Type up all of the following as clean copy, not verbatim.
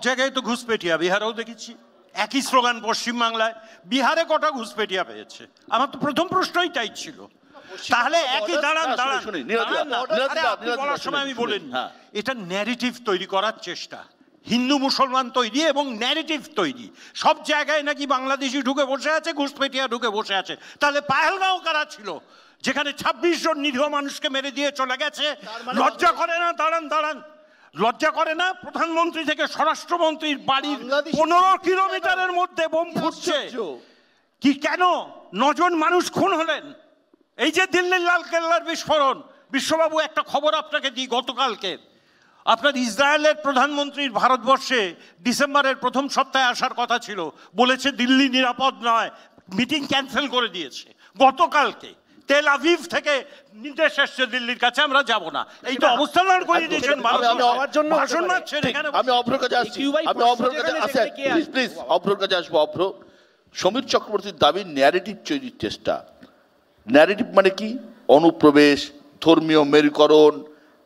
জায়গায় তো ঘুষপেটিয়া, বিহারেও দেখেছি একই স্লোগান পশ্চিমবাংলায়, বিহারে কটা ঘুষপেটিয়া পেয়েছে? আমার তো প্রথম প্রশ্নই তাই ছিল। তাহলে একই দাঁড়ান বলার সময় আমি বলিনি, এটা ন্যারেটিভ তৈরি করার চেষ্টা, হিন্দু মুসলমান তৈরি এবং ন্যারেটিভ তৈরি। সব জায়গায় নাকি বাংলাদেশি ঢুকে বসে আছে, ঘুষপেটিয়া ঢুকে বসে আছে। তাহলে পাহেলগাঁও কারা ছিল যেখানে 26 জন নিরীহ মানুষকে মেরে দিয়ে চলে গেছে? লজ্জা করে না? দাঁড়ান, লজ্জা করে না? প্রধানমন্ত্রী থেকে স্বরাষ্ট্রমন্ত্রীর বাড়ির 15 কিলোমিটারের মধ্যে বোম ফুটছে, কি কেন? 9 জন মানুষ খুন হলেন। এই যে দিল্লির লালকেল্লার বিস্ফোরণ, বিশ্ববাবু একটা খবর আপনাকে দিই, গতকালকে আপনার ইসরায়েলের প্রধানমন্ত্রীর ভারতবর্ষে ডিসেম্বরের প্রথম সপ্তাহে আসার কথা ছিল, বলেছে দিল্লি নিরাপদ নয়, মিটিং ক্যান্সেল করে দিয়েছে। গতকালকে তেল আভিভ থেকে নির্দেশ এসছে দিল্লির কাছে, আমরা যাব না। এই তো অবস্থান করে দিয়েছেন, ভাষণ মারছেন এখানে। আমি অভ্রর কাছে আসছি, প্লিজ অভ্রর কাছে আসবো। অভ্র, সমীর চক্রবর্তীর দাবি ন্যারেটিভ তৈরির চেষ্টা। ন্যারেটিভ মানে কি? অনুপ্রবেশ, ধর্মীয় মেরুকরণ,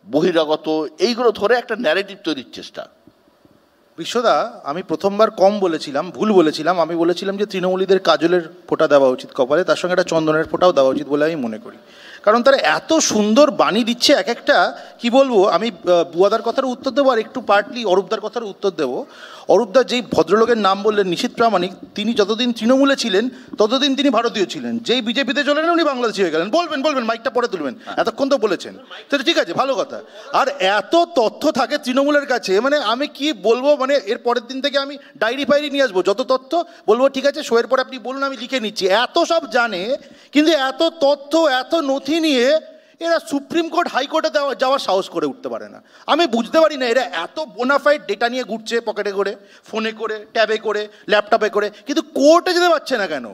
বহিরাগত, এইগুলো ধরে একটা ন্যারেটিভ তৈরির চেষ্টা। বিশ্বদা, আমি প্রথমবার কম বলেছিলাম, ভুল বলেছিলাম। আমি বলেছিলাম যে তৃণমূলীদের কাজলের ফোঁটা দেওয়া উচিত কপালে, তার সঙ্গে একটা চন্দনের ফোঁটাও দেওয়া উচিত বলে আমি মনে করি। কারণ তারা এত সুন্দর বাণী দিচ্ছে, এক একটা কি বলবো। আমি বুয়াদার কথার উত্তর দেবো, আর একটু পার্টলি অরূপদার কথার উত্তর দেবো। অরূপদা যেই ভদ্রলোকের নাম বললেন, নিশীথ প্রামাণিক, তিনি যতদিন তৃণমূলে ছিলেন ততদিন তিনি ভারতীয় ছিলেন। যেই বিজেপিতে চলে গেলেন উনি বাংলাদেশি হয়ে গেলেন। বলবেন মাইকটা পরে তুলবেন, এতক্ষণ তো বলেছেন, তো ঠিক আছে, ভালো কথা। আর এত তথ্য থাকে তৃণমূলের কাছে, মানে আমি কি বলবো, মানে এর পরের দিন থেকে আমি ডায়েরি ফাইরি নিয়ে আসবো, যত তথ্য বলবো ঠিক আছে শোয়ের পরে আপনি বলুন, আমি লিখে নিচ্ছি। এত সব জানে, কিন্তু এত তথ্য, এত নথি নিয়ে এরা সুপ্রিম কোর্ট হাইকোর্টে যাওয়ার সাহস করে উঠতে পারে না। আমি বুঝতে পারি না, এরা এত বোনাফাইড ডেটা নিয়ে ঘুরছে পকেটে করে, ফোনে করে, ট্যাবে করে, ল্যাপটপে করে, কিন্তু কোর্টে যেতে পারছে না কেন?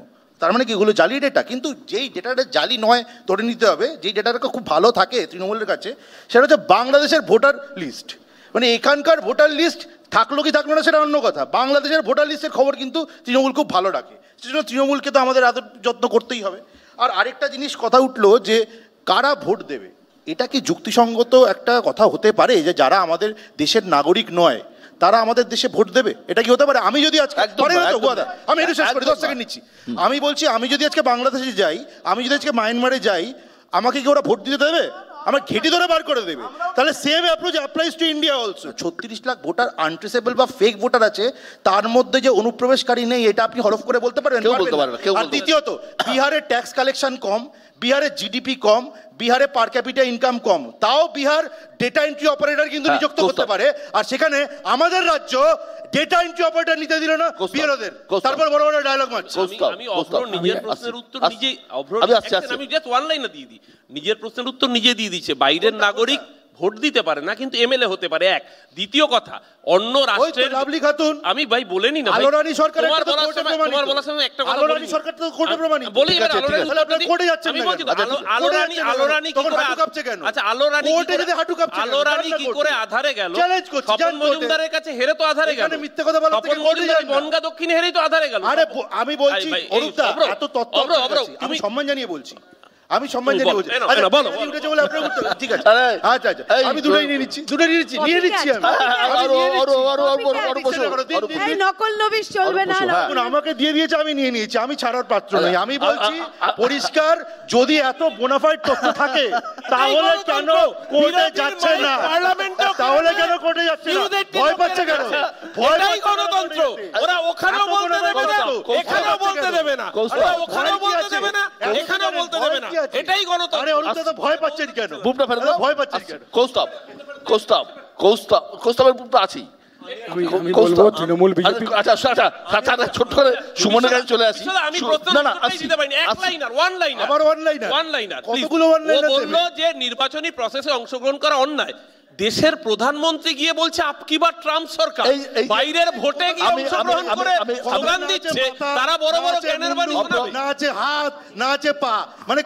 তার মানে কি এগুলো জালি ডেটা? কিন্তু যেই ডেটাটা জালি নয় ধরে নিতে হবে, যেই ডেটাটা খুব ভালো থাকে তৃণমূলের কাছে, সেটা হচ্ছে বাংলাদেশের ভোটার লিস্ট। মানে এখানকার ভোটার লিস্ট থাকলো কি থাকলো না সেটা অন্য কথা, বাংলাদেশের ভোটার লিস্টের খবর কিন্তু তৃণমূল খুব ভালো রাখে। সেজন্য তৃণমূলকে তো আমাদের আদর যত্ন করতেই হবে। আর আরেকটা জিনিস কথা উঠলো যে কারা ভোট দেবে, এটা কি যুক্তিসঙ্গত একটা কথা হতে পারে যে যারা আমাদের দেশের নাগরিক নয় তারা আমাদের দেশে ভোট দেবে? এটা কি হতে পারে? আমি যদি আজকে আমি একটু শেষ করি, 10 সেকেন্ড নিচ্ছি। আমি বলছি, আমি যদি আজকে বাংলাদেশে যাই, আমি যদি আজকে মায়ানমারে যাই, আমাকে কি ওরা ভোট দিতে দেবে? আমার ঘেটি ধরে বার করে দেবে। তাহলে same approach applies to India also. 36 lakh voter untraceable বা ফেক ভোটার আছে, তার মধ্যে যে অনুপ্রবেশকারী নেই এটা আপনি হরফ করে বলতে পারবেন? আর দ্বিতীয়ত, বিহারের ট্যাক্স কালেকশন কম, বিহারের জিডিপি কম, বিহারে পার ক্যাপিটা ইনকাম কম, তাও বিহার ডেটা এন্ট্রি অপারেটর কিন্তু নিযুক্ত করতে পারে। আর সেখানে আমাদের রাজ্য ডেটা এন্ট্রি অপারেটর নিতে দিল না বিহারদের, তারপর বড় বড় ডায়লগ মারছে। আমি অভ্র নিজের প্রশ্নের উত্তর নিজেই, আমি জাস্ট ওয়ান লাইনে দিয়ে দিই, নিজের প্রশ্নের উত্তর নিজে দিয়ে দিচ্ছে। বাইরের নাগরিক ভোট দিতে পারে না, কিন্তু এমএলএ হতে পারে। এক, দ্বিতীয় কথা, অন্য রাষ্ট্রের লাভলি খাতুন, আমি ভাই বলেনি না, আলোরানী সরকার তোমার বলার সময় একটা কথা, আলোরানী সরকার তো কোর্টে প্রমাণিত বলি, এবার আলোরানী কোর্টে যাচ্ছে, আমি বলছি আলোরানী কি করে হাঁটু কাঁপছে কেন? আচ্ছা, আলোরানী কোর্টে যদি হাঁটু কাঁপছে, আলোরানী কি করে আধারে গেল? চ্যালেঞ্জ করছি, স্বপন মজুমদারের কাছে হেরে তো আধারে গেল, মিথ্যে কথা বলা থেকে কোর্টে যায়, বনগা দক্ষিণে হেরেই তো আধারে গেল। আরে আমি বলছি অরূপদা, এত তথ্য আমি সম্মান জানিয়ে বলছি, আমি সম্মান জানিয়ে বলছি। ঠিক আছে, আচ্ছা আচ্ছা, আমি দুটোই নিয়ে নিচ্ছি, নকল নবিশ চলবে না। আমাকে দিয়ে দিয়েছে, আমি নিয়ে নিয়েছি, আমি ছাড়ার পাত্র নই। আমি বলছি পরিষ্কার, যদি এত বোনাফাইড তথ্য থাকে তাহলে কেন কোর্টে যাচ্ছে না? তাহলে কেন কোর্টে যাচ্ছে না? ভয় পাচ্ছে কেন? ভয়টাই গণতন্ত্র। ওরা ওখানেও বলতে দেবে না, এখানেও বলতে দেবে না, ওখানেও বলতে দেবে না, এখানেও বলতে দেবে না, এটাই গণতন্ত্র। আরে অরুণদা তো ভয় পাচ্ছেন কেন? বুপটা ফেলে দাও, ভয় পাচ্ছেন কেন? কৌস্তবের বুপটা আছেই। আমি বলবো তৃণমূল বিজেপি, আচ্ছা আচ্ছা ছোট করে সুমনের কাছে চলে আসি। আমি প্রশ্ন দিতে পারিনি, এক লাইনার, ওয়ান লাইনার, আবার ওয়ান লাইনার, কতগুলো ওয়ান লাইনার? ও বলল যে নির্বাচনী প্রসেসে অংশগ্রহণ করা অন্যায়। দেশের প্রধানমন্ত্রী গিয়ে বলছে আপকি বার ট্রাম্প সরকার, বাইরের ভোটে গিয়ে অংশগ্রহণ করে স্লোগান দিচ্ছে, তারা বড় বড় জ্ঞানের বাণী শোনাবে, না আছে হাত না আছে পা, মানে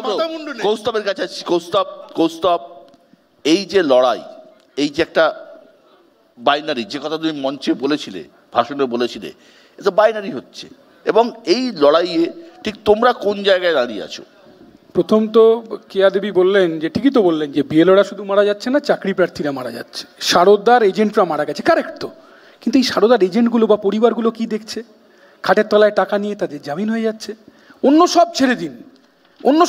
মাথা মুন্ডু নেই। কৌস্তবের কাছে আছি। কৌস্তব, এই যে লড়াই, এই যে একটা বাইনারি, যে কথা তুমি মঞ্চে বলেছিলে, ভাষণে বলেছিলে, এটা বাইনারি হচ্ছে, এবং এই লড়াইয়ে ঠিক তোমরা কোন জায়গায় দাঁড়িয়ে আছো? প্রথম তো কেয়া দেবী বললেন যে, ঠিকই তো বললেন যে বিএলওরা শুধু মারা যাচ্ছে না, চাকরি প্রার্থীরা মারা যাচ্ছে, সারদার এজেন্টরা মারা গেছে, কারেক্ট তো। কিন্তু এই সারদার এজেন্টগুলো বা পরিবারগুলো কি দেখছে? খাটের তলায় টাকা নিয়ে তাদের জামিন হয়ে যাচ্ছে। অন্য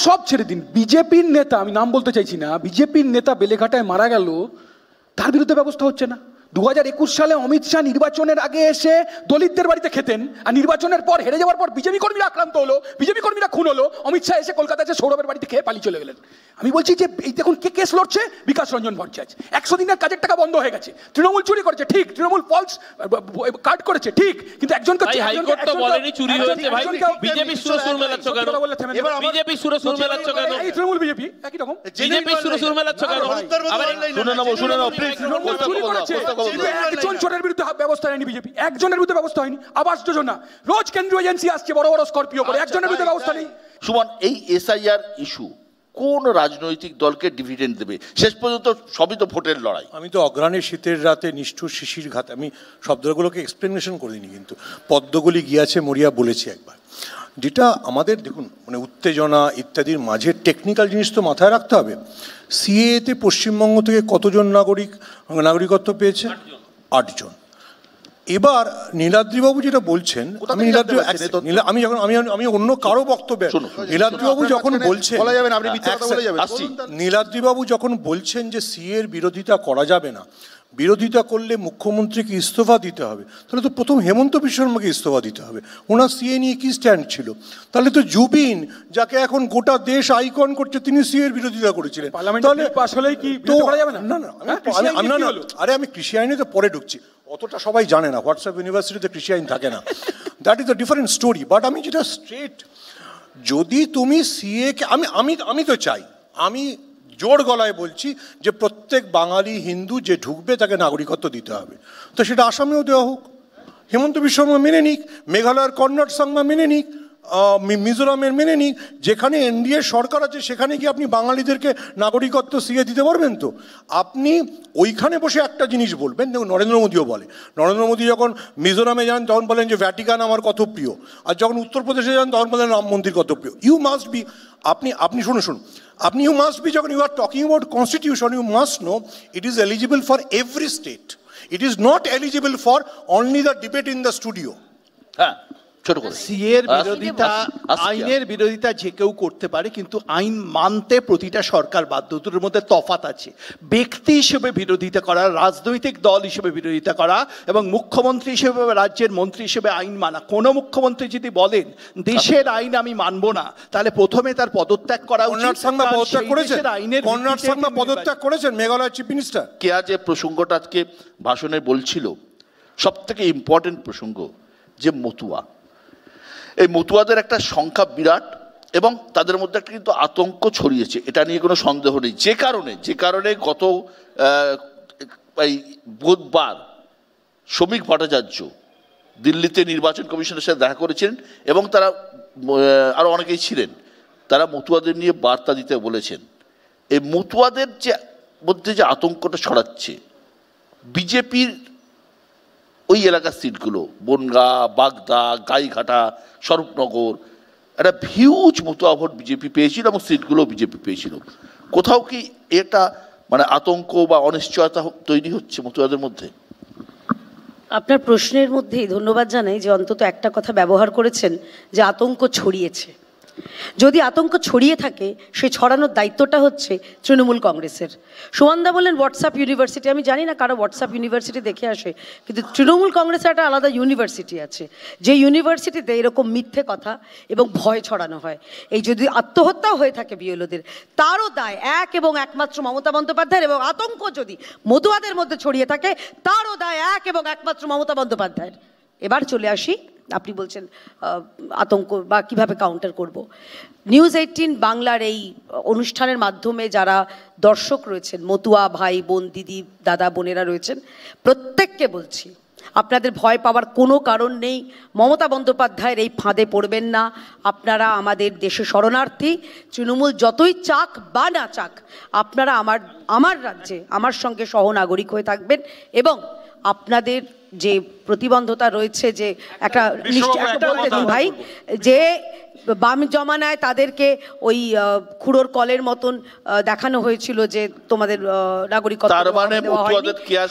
সব ছেড়ে দিন, বিজেপির নেতা, আমি নাম বলতে চাইছি না, বিজেপির নেতা বেলেঘাটায় মারা গেল, তার বিরুদ্ধে ব্যবস্থা হচ্ছে না। 2021 সালে অমিত শাহ নির্বাচনের আগে এসে দলিতদের বাড়িতে খেতেন, আর নির্বাচনের পর হেরে যাওয়ার পর বিজেপি কর্মীরা আক্রান্ত হলো, বিজেপি কর্মীরা খুন হলো, অমিত শাহ এসে কলকাতায় এসে সৌরভের বাড়িতে খেয়ে পালিয়ে চলে গেলেন। আমি বলছি যে এই দেখুন কে কেস লড়ছে, বিকাশ রঞ্জন ভট্টাচার্য। 100 দিনের কাজের টাকা বন্ধ হয়ে গেছে, তৃণমূল চুরি করেছে ঠিক, তৃণমূল ফলস কাট করেছে ঠিক, কিন্তু একজনকে হাইকোর্ট তো বলেনি চুরি হয়েছে ভাই, বিজেপি সুর মেলাচ্ছ কেন? বিজেপি সুর মেলাচ্ছ কেন? এই তৃণমূল বিজেপি একই রকম, বিজেপি সুর মেলাচ্ছ কেন? একজন চোরের বিরুদ্ধে ব্যবস্থা নেয়নি বিজেপি, একজনের বিরুদ্ধে ব্যবস্থা হয়নি। আবাস যোজনা, রোজ কেন্দ্রীয় এজেন্সি আসছে বড় বড় স্করপিও করে, একজনের বিরুদ্ধে ব্যবস্থা নেই। সুমন, এই এসআইআর ইস্যু কোন রাজনৈতিক দলকে ডিভিডেন্ড দেবে? শেষ পর্যন্ত সবই তো ভোটের লড়াই। আমি তো অগ্রাণী শীতের রাতে নিষ্ঠুর শিশির ঘাত, আমি শব্দগুলোকে এক্সপ্লেনেশন করিনি, কিন্তু পদ্মগুলি গিয়াছে মরিয়া বলেছি একবার। যেটা আমাদের দেখুন মানে উত্তেজনা ইত্যাদির মাঝে টেকনিক্যাল জিনিস তো মাথায় রাখতে হবে। সিএতে পশ্চিমবঙ্গ থেকে কতজন নাগরিকত্ব পেয়েছে? 8 জন। এবার নীলাদ্রিবাবু যেটা বলছেন, আমি অন্য কারো বক্তব্য, নীলাদ্রিবাবু যখন বলছেন, নীলাদ্রিবাবু যখন বলছেন যে সিএর বিরোধিতা করা যাবে না, বিরোধিতা করলে মুখ্যমন্ত্রীকে ইস্তফা দিতে হবে, তাহলে তো প্রথম হেমন্ত বিশ্ব শর্মাকে ইস্তফা দিতে হবে। ওনার সিএ নিয়ে কি স্ট্যান্ড ছিল? তাহলে তো জুবিন, যাকে এখন গোটা দেশ আইকন করছে, তিনি সিএর বিরোধিতা করেছিলেন। আরে আমি কৃষি আইনে তো পরে ঢুকছি, অতটা সবাই জানে না, হোয়াটসঅ্যাপ ইউনিভার্সিটিতে কৃষি আইন থাকে না, that is a different story. But আমি যেটা স্ট্রেট, যদি তুমি সিএকে, আমি তো চাই, আমি জোর গলায় বলছি যে প্রত্যেক বাঙালি হিন্দু যে ঢুকবে তাকে নাগরিকত্ব দিতে হবে। তো সেটা আসামেও দেওয়া হোক, হেমন্ত বিশ্ব শর্মা মেনে নিক, মেঘালয়ের কর্ণাট সাংমা মেনে নিক, মিজোরামের মেনে নিক, যেখানে এনডিএ সরকার আছে সেখানে কি আপনি বাঙালিদেরকে নাগরিকত্ব সিএ দিতে পারবেন? তো আপনি ওইখানে বসে একটা জিনিস বলবেন, দেখুন নরেন্দ্র মোদীও বলে, নরেন্দ্র মোদী যখন মিজোরামে যান তখন বলেন যে ভ্যাটিকান আমার কত প্রিয়, আর যখন উত্তরপ্রদেশে যান তখন বলেন রাম মন্দির কত প্রিয়। ইউ মাস্ট বি, আপনি শুনুন, আপনি ইউ মাস্ট বি, যখন you are talking about constitution, you must know it is eligible for every state, it is not eligible for only the debate in the studio. হ্যাঁ, সিএর বিরোধিতা, আইনের বিরোধিতা যে কেউ করতে পারে, কিন্তু আইন মানতে প্রতিটা সরকার বাধ্য। দুটোর মধ্যে তফাৎ আছে। ব্যক্তি হিসেবে বিরোধিতা করা, রাজনৈতিক দল হিসেবে বিরোধিতা করা, এবং মুখ্যমন্ত্রী হিসেবে, রাজ্যের মন্ত্রী হিসেবে আইন মানা। কোনো মুখ্যমন্ত্রী যদি বলেন দেশের আইন আমি মানব না, তাহলে প্রথমে তার পদত্যাগ করা উচিত। পদত্যাগ করেছেন মেঘালয় চিফ মিনিস্টার। কে আজ এই প্রসঙ্গটা আজকে ভাষণে বলছিল, সব থেকে ইম্পর্টেন্ট প্রসঙ্গ যে মতুয়া, এই মতুয়াদের একটা সংখ্যা বিরাট, এবং তাদের মধ্যে একটা কিন্তু আতঙ্ক ছড়িয়েছে, এটা নিয়ে কোনো সন্দেহ নেই। যে কারণে গত এই বুধবার শ্রমিক ভট্টাচার্য দিল্লিতে নির্বাচন কমিশনের সাথে দেখা করেছিলেন, এবং তারা আরও অনেকেই ছিলেন, তারা মতুয়াদের নিয়ে বার্তা দিতে বলেছেন। এই মতুয়াদের যে মধ্যে যে আতঙ্কটা ছড়াচ্ছে, বিজেপির ওই এলাকার সিটগুলো, বনগাঁ, বাগদা, গাইঘাটা, স্বরূপনগর, একটা হিউজ মতুয়া ভোট বিজেপি পেয়েছিল, এবং সিটগুলো বিজেপি পেয়েছিল। কোথাও কি এটা মানে আতঙ্ক বা অনিশ্চয়তা তৈরি হচ্ছে মতুয়াদের মধ্যে? আপনার প্রশ্নের মধ্যেই ধন্যবাদ জানাই যে অন্তত একটা কথা ব্যবহার করেছেন, যে আতঙ্ক ছড়িয়েছে। যদি আতঙ্ক ছড়িয়ে থাকে, সেই ছড়ানোর দায়িত্বটা হচ্ছে তৃণমূল কংগ্রেসের। সুমনদা বললেন হোয়াটসঅ্যাপ ইউনিভার্সিটি, আমি জানি না কারো হোয়াটসঅ্যাপ ইউনিভার্সিটি দেখে আসে, কিন্তু তৃণমূল কংগ্রেসের একটা আলাদা ইউনিভার্সিটি আছে, যে ইউনিভার্সিটিতে এরকম মিথ্যে কথা এবং ভয় ছড়ানো হয়। এই যদি আত্মহত্যাও হয়ে থাকে বিএলওদের, তারও দায় এক এবং একমাত্র মমতা বন্দ্যোপাধ্যায়ের, এবং আতঙ্ক যদি মতুয়াদের মধ্যে ছড়িয়ে থাকে, তারও দায় এক এবং একমাত্র মমতা বন্দ্যোপাধ্যায়ের। এবার চলে আসি, আপনি বলছেন আতঙ্ক বা কিভাবে কাউন্টার করব। নিউজ 18 বাংলার এই অনুষ্ঠানের মাধ্যমে যারা দর্শক রয়েছেন, মতুয়া ভাই বোন, দিদি দাদা বোনেরা রয়েছেন, প্রত্যেককে বলছি আপনাদের ভয় পাওয়ার কোনো কারণ নেই। মমতা বন্দ্যোপাধ্যায়ের এই ফাঁদে পড়বেন না। আপনারা আমাদের দেশে শরণার্থী, তৃণমূল যতই চাক বা না চাক, আপনারা আমার রাজ্যে আমার সঙ্গে সহনাগরিক হয়ে থাকবেন, এবং আপনাদের যে প্রতিবন্ধতা রয়েছে, যে একটা ভাই যে বাম জমানায় তাদেরকে ওই খুঁড়োর কলের মতন দেখানো হয়েছিল যে তোমাদের নাগরিকত্ব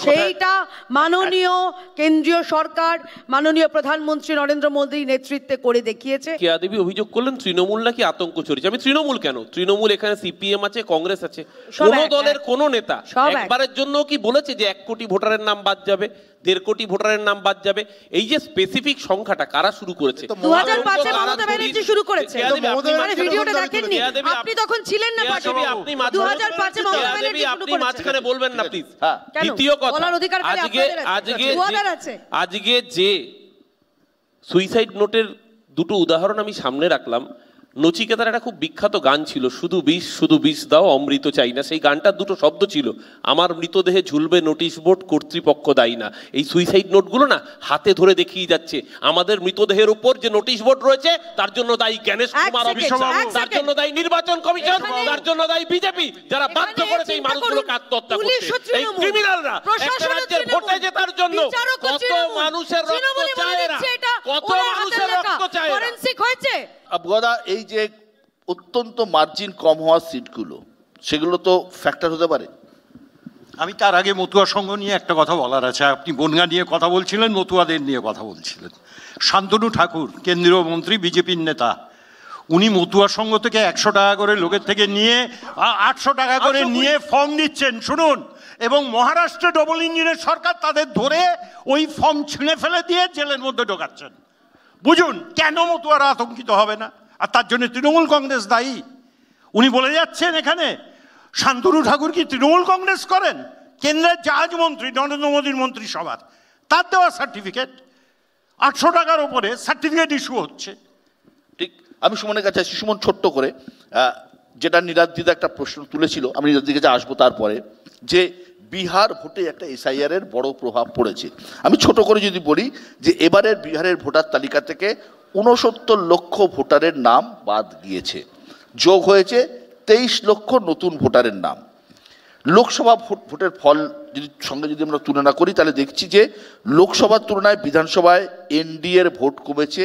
সেইটা মাননীয় কেন্দ্রীয় সরকার, মাননীয় প্রধানমন্ত্রী নরেন্দ্র মোদী নেতৃত্বে করে দেখিয়েছে। কেয়া দেবী অভিযোগ করলেন তৃণমূল নাকি আতঙ্ক ছড়িয়েছে। আমি তৃণমূল কেন, তৃণমূল এখানে সিপিএম আছে, কংগ্রেস আছে, কোন দলের কোন নেতা একবারের জন্য কি বলেছে যে 1 কোটি ভোটারের নাম বাদ যাবে, 1.5 কোটি ভোটারের নাম বাদ যাবে? এই যে স্পেসিফিক সংখ্যাটা কারা শুরু করেছে? 2005 এ মমতা ব্যানার্জি শুরু করেছে। মানে ভিডিওটা দেখেননি, আপনি তখন ছিলেন না পাশে। 2005 এ মমতা ব্যানার্জি শুরু করেছে। আপনি মাঝখানে বলবেন না প্লিজ। দ্বিতীয় কথা, আজকে যে সুইসাইড নোটের দুটো উদাহরণ আমি সামনে রাখলাম, নচিকেতার একটা খুব বিখ্যাত গান ছিল, শুধু বিষ দাও অমৃত চাই না। সেই গানটার দুটো শব্দ ছিল, আমার মৃতদেহে ঝুলবে নোটিশ বোর্ড, কর্তৃপক্ষ দায়ী না। এই সুইসাইড নোটগুলো না হাতে ধরে দেখিয়ে যাচ্ছে আমাদের মৃতদেহের উপর যে নোটিশ বোর্ড রয়েছে তার জন্য দায়ী জ্ঞানেশ কুমার অভিষেক, তার জন্য দায়ী নির্বাচন কমিশন, তার জন্য দায়ী বিজেপি, যারা বাধ্য করেছে এই মানুষগুলোকে আত্মহত্যা করতে। এই ক্রিমিনালরা একটা রাজ্যের ভোটে জেতার জন্য কত মানুষের রক্ত চায় না, কত মানুষের রক্ত চায় না। আবগাদা, এই যে অত্যন্ত মার্জিন কম হওয়া সিটগুলো, সেগুলো তো ফ্যাক্টর হতে পারে। আমি তার আগে মতুয়া সংঘ নিয়ে একটা কথা বলার আছে। আপনি বনগা নিয়ে কথা বলছিলেন, মতুয়াদের নিয়ে কথা বলছিলেন। শান্তনু ঠাকুর কেন্দ্রীয় মন্ত্রী, বিজেপির নেতা, উনি মতুয়া সংঘ থেকে 100 টাকা করে লোকের থেকে নিয়ে 800 টাকা করে নিয়ে ফর্ম দিচ্ছেন, শুনুন। এবং মহারাষ্ট্রে ডবল ইঞ্জিনের সরকার তাদের ধরে ওই ফর্ম ছিঁড়ে ফেলে দিয়ে জেলের মধ্যে ঢোকাচ্ছেন। বুঝুন কেন মতুয়ারা আতঙ্কিত হবে না, আর তার জন্য তৃণমূল কংগ্রেস দায়ী। উনি বলে যাচ্ছেন এখানে শান্তনু ঠাকুর কি তৃণমূল কংগ্রেস করেন? কেন্দ্রের জাহাজ মন্ত্রী, নরেন্দ্র মোদীর মন্ত্রিসভার, তার দেওয়া সার্টিফিকেট 800 টাকার ওপরে সার্টিফিকেট ইস্যু হচ্ছে। ঠিক। আমি সুমনের কাছে আসছি। সুমন, ছোট্ট করে যেটা নীলাদ্রিদা একটা প্রশ্ন তুলেছিল, আমি নীলাদ্রির কাছে আসবো তারপরে, যে বিহার ভোটে একটা এসআইআর এর বড় প্রভাব পড়েছে। আমি ছোট করে যদি বলি যে এবারের বিহারের ভোটার তালিকা থেকে 69 লক্ষ ভোটারের নাম বাদ গিয়েছে, যোগ হয়েছে 23 লক্ষ নতুন ভোটারের নাম। লোকসভা ভোটের ফল সঙ্গে যদি আমরা তুলনা করি তাহলে দেখছি যে লোকসভার তুলনায় বিধানসভায় এনডিএর ভোট কমেছে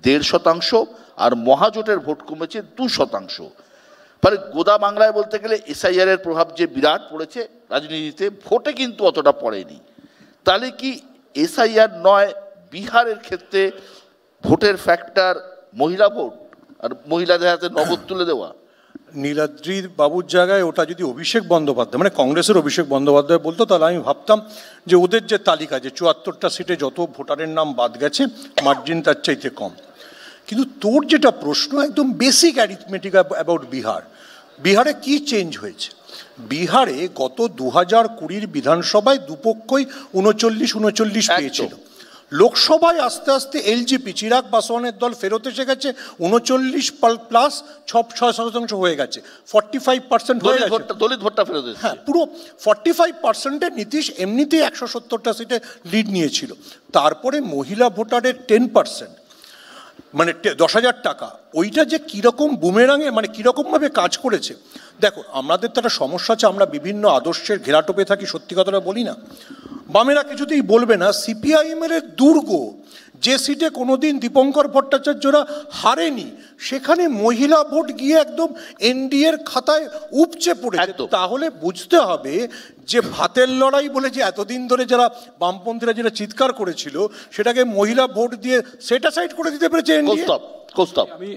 1.5%, আর মহাজোটের ভোট কমেছে 2%। ফলে গোদা বাংলায় বলতে গেলে এসআইআর এর প্রভাব যে বিরাট পড়েছে রাজনীতিতে, ভোটে কিন্তু অতটা পড়েনি। তাহলে কি এসআইআর নয় বিহারের ক্ষেত্রে ভোটের ফ্যাক্টর মহিলা ভোট, আর মহিলাদের হাতে নগদ তুলে দেওয়া? নীলাদ্রি বাবুর জায়গায় ওটা যদি অভিষেক বন্দ্যোপাধ্যায়, মানে কংগ্রেসের অভিষেক বন্দ্যোপাধ্যায় বলতো, তাহলে আমি ভাবতাম যে ওদের যে তালিকা, যে 74টা সিটে যত ভোটারের নাম বাদ গেছে, মার্জিন তার চাইতে কম। কিন্তু তোর যেটা প্রশ্ন একদম বেসিক অ্যারিথমেটিক অ্যাবাউট বিহার, বিহারে কি চেঞ্জ হয়েছে? বিহারে গত 2020 বিধানসভায় দুপক্ষই 39 পেয়েছিল। লোকসভায় আস্তে আস্তে এলজেপি, চিরাগ পাসওয়ানের দল ফেরত এসে গেছে, 39+6% হয়ে গেছে, 45% হয়ে গেছে। দলিত ভোটটা ফেরত এসেছে। হ্যাঁ, পুরো 45%-এ নীতিশ এমনিতেই 170টা সিটে লিড নিয়েছিল। তারপরে মহিলা ভোটারের 10%, মানে 10,000 টাকা, ওইটা যে কীরকম বুমেরাঙে, মানে কীরকমভাবে কাজ করেছে। দেখো, আমাদের তো একটা সমস্যা আছে, আমরা বিভিন্ন আদর্শের ঘেরাটোপে থাকি, সত্যি কথাটা বলি না। বামেরা কিছুতেই বলবে না সিপিআইএমের দুর্গ যে সিটে কোনোদিন দীপঙ্কর ভট্টাচার্যরা হারেনি, সেখানে মহিলা ভোট গিয়ে একদম এনডিএর খাতায় উপচে পড়েছে। তাহলে বুঝতে হবে যে ভাতের লড়াই বলে যে এতদিন ধরে যারা বামপন্থীরা যেটা চিৎকার করেছিল, সেটাকে মহিলা ভোট দিয়ে সেটাসাইড করে দিতে পেরেছে এনডিএ।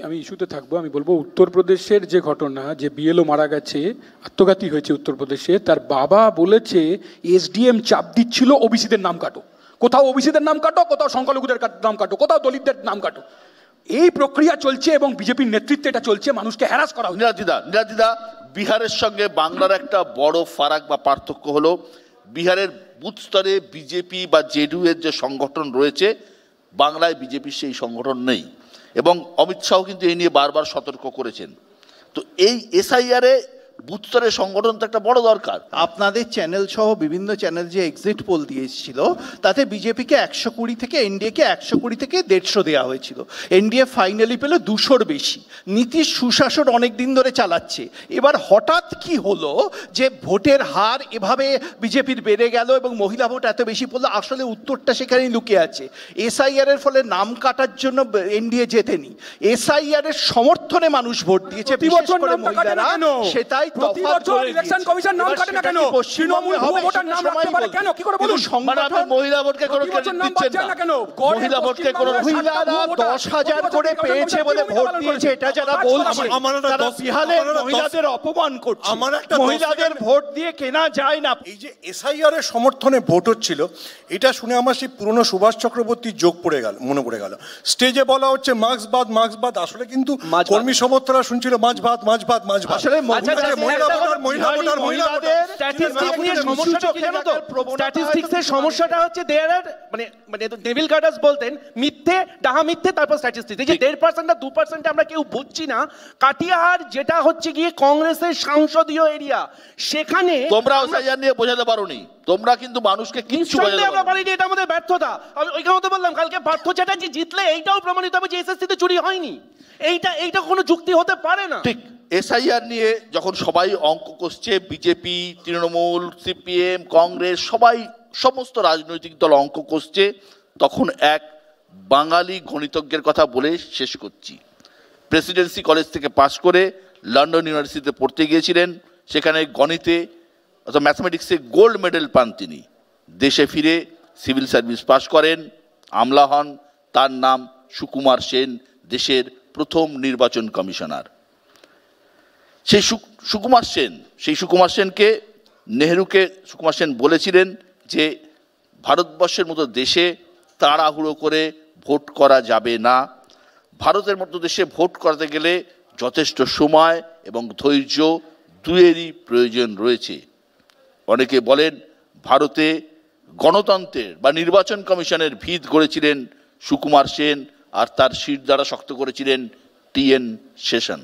আমি ইস্যুতে থাকবো। আমি বলবো উত্তরপ্রদেশের যে ঘটনা, যে বিএলও মারা গেছে, আত্মঘাতী হয়েছে উত্তরপ্রদেশে, তার বাবা বলেছে এসডিএম চাপ দিচ্ছিল ওবিসিদের নাম কাটো, কোথাও ওবিসিদের নাম কাটো, কোথাও সংখ্যালঘুদের নাম কাটো, কোথাও দলিতদের নাম কাটো। এই প্রক্রিয়া চলছে এবং বিজেপির নেতৃত্বে এটা চলছে, মানুষকে হ্যারাস করা হচ্ছে। নীলাদ্রিদা, বিহারের সঙ্গে বাংলার একটা বড় ফারাক বা পার্থক্য হলো বিহারের বুথ স্তরে বিজেপি বা জেডিইউ এর যে সংগঠন রয়েছে, বাংলায় বিজেপির সেই সংগঠন নেই, এবং অমিত শাহ কিন্তু এই নিয়ে বারবার সতর্ক করেছেন। তো এই এসআইআরে বুথ স্তরের সংগঠন তো একটা বড় দরকার। আপনাদের চ্যানেল সহ বিভিন্ন চ্যানেল যে এক্সিট পোল দিয়েছিল তাতে বিজেপিকে 120 থেকে এনডিএকে 120 থেকে 150 দেওয়া হয়েছিল। এনডিএ ফাইনালি পেল 200-র বেশি। নীতিশ সুশাসন অনেক দিন ধরে চালাচ্ছে, এবার হঠাৎ কি হলো যে ভোটের হার এভাবে বিজেপির বেড়ে গেল এবং মহিলা ভোট এত বেশি পড়লো? আসলে উত্তরটা সেখানেই লুকিয়ে আছে। এসআইআর এর ফলে নাম কাটার জন্য এনডিএ জেতেনি, এসআইআর এর সমর্থনে মানুষ ভোট দিয়েছে, বিশেষ করে মহিলারা। সেটাই ইলেকশন কমিশন নাম কাটে না কেন? তৃণমূল ভোটার নাম রাখতে পারে কেন? কি করে বলুন? মহিলা ভোটকে কোনো ক্রেডিট দিচ্ছেন না কেন? মহিলা ভোটকে কোনো মহিলারা 10,000 করে পেয়েছে বলে ভোট দিয়েছে, এটা যারা বলছে তারা বিহারের মহিলাদের অপমান করছে। মহিলাদের ভোট দিয়ে কেনা যায় না। এই যে এসআইআর এর সমর্থনে ভোট হচ্ছিল, এটা শুনে আমার সেই পুরনো সুভাষ চক্রবর্তীর যোগ পড়ে গেল, মনে পড়ে গেল। স্টেজে বলা হচ্ছে মার্ক্সবাদ মার্ক্সবাদ, আসলে কিন্তু কর্মী সমর্থকরা শুনছিল মাছ ভাত মাছ ভাত মাছ ভাত। আসলে সমস্যাটা হচ্ছে নেভিল গার্ডার্স বলতেন মিথ্যে ডাহা মিথ্যে, তারপর স্ট্যাটিস্টিক্স। এই যে 1.5% আর 2% আমরা কেউ বুঝছি না। কাটিয়ার যেটা হচ্ছে গিয়ে কংগ্রেসের সংসদীয় এরিয়া, সেখানে তোমরা এসআইআর নিয়ে বোঝাতে পারোনি, তোমরা কিন্তু মানুষকে কিচ্ছু বোঝাতে আমরা পারিনি, এটা আমাদের ব্যর্থতা। আমি ওইখানে তো বললাম কালকে পার্থ চ্যাটার্জি জিতলে এইটাও প্রমাণিত হবে যে এসএসসিতে চুরি হয়নি। এইটা কোনো যুক্তি হতে পারে না। ঠিক এসআইআর নিয়ে যখন সবাই অঙ্ক কষছে, বিজেপি, তৃণমূল, সিপিএম, কংগ্রেস, সবাই সমস্ত রাজনৈতিক দল অঙ্ক কষছে, তখন এক বাঙালি গণিতজ্ঞের কথা বলে শেষ করছি। প্রেসিডেন্সি কলেজ থেকে পাশ করে লন্ডন ইউনিভার্সিটিতে পড়তে গিয়েছিলেন, সেখানে গণিতে অর্থাৎ ম্যাথমেটিক্সে গোল্ড মেডেল পান তিনি। দেশে ফিরে সিভিল সার্ভিস পাশ করেন, আমলা হন। তার নাম সুকুমার সেন, দেশের প্রথম নির্বাচন কমিশনার। সেই সুকুমার সেনকে নেহরুকে সুকুমার সেন বলেছিলেন যে ভারতবর্ষের মতো দেশে তাড়াহুড়ো করে ভোট করা যাবে না, ভারতের মতো দেশে ভোট করতে গেলে যথেষ্ট সময় এবং ধৈর্য দুয়েরই প্রয়োজন রয়েছে। অনেকে বলেন ভারতে গণতন্ত্রের বা নির্বাচন কমিশনের ভিত গড়েছিলেন সুকুমার সেন, আর তার শির দ্বারা শক্ত করেছিলেন টিএন শেষন।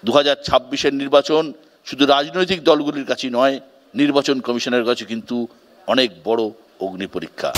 2026-এর নির্বাচন শুধু রাজনৈতিক দলগুলির কাছে নয়, নির্বাচন কমিশনের কাছে কিন্তু অনেক বড় অগ্নি পরীক্ষা।